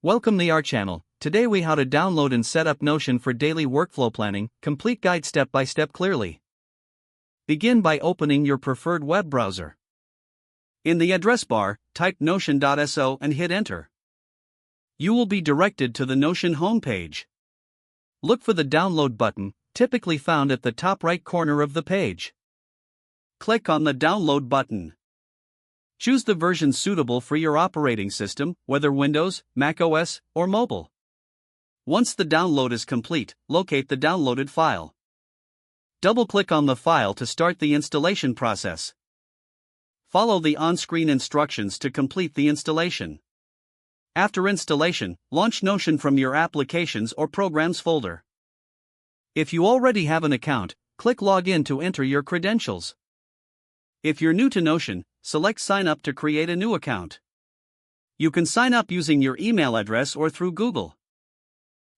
Welcome to our channel. Today we how to download and set up Notion for daily workflow planning, complete guide step by step clearly. Begin by opening your preferred web browser. In the address bar, type notion.so and hit enter. You will be directed to the Notion homepage. Look for the download button, typically found at the top right corner of the page. Click on the download button. Choose the version suitable for your operating system, whether Windows, macOS, or mobile. Once the download is complete, locate the downloaded file. Double-click on the file to start the installation process. Follow the on-screen instructions to complete the installation. After installation, launch Notion from your Applications or Programs folder. If you already have an account, click Login to enter your credentials. If you're new to Notion, select Sign Up to create a new account. You can sign up using your email address or through Google.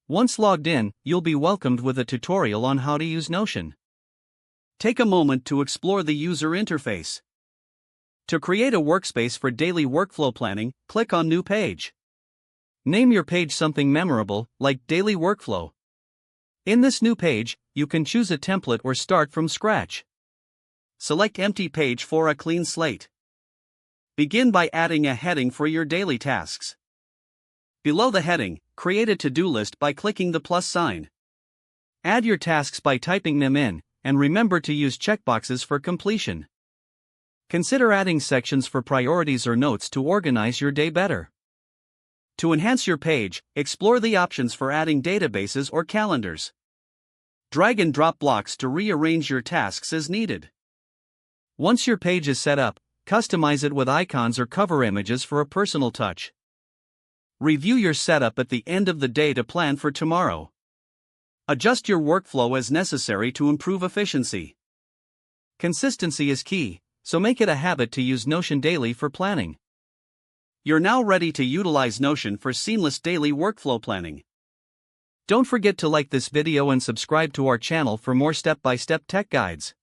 Once logged in, you'll be welcomed with a tutorial on how to use Notion. Take a moment to explore the user interface. To create a workspace for daily workflow planning, click on New Page. Name your page something memorable, like Daily Workflow. In this new page, you can choose a template or start from scratch. Select Empty Page for a clean slate. Begin by adding a heading for your daily tasks. Below the heading, create a to-do list by clicking the plus sign. Add your tasks by typing them in, and remember to use checkboxes for completion. Consider adding sections for priorities or notes to organize your day better. To enhance your page, explore the options for adding databases or calendars. Drag and drop blocks to rearrange your tasks as needed. Once your page is set up, customize it with icons or cover images for a personal touch. Review your setup at the end of the day to plan for tomorrow. Adjust your workflow as necessary to improve efficiency. Consistency is key, so make it a habit to use Notion daily for planning. You're now ready to utilize Notion for seamless daily workflow planning. Don't forget to like this video and subscribe to our channel for more step-by-step tech guides.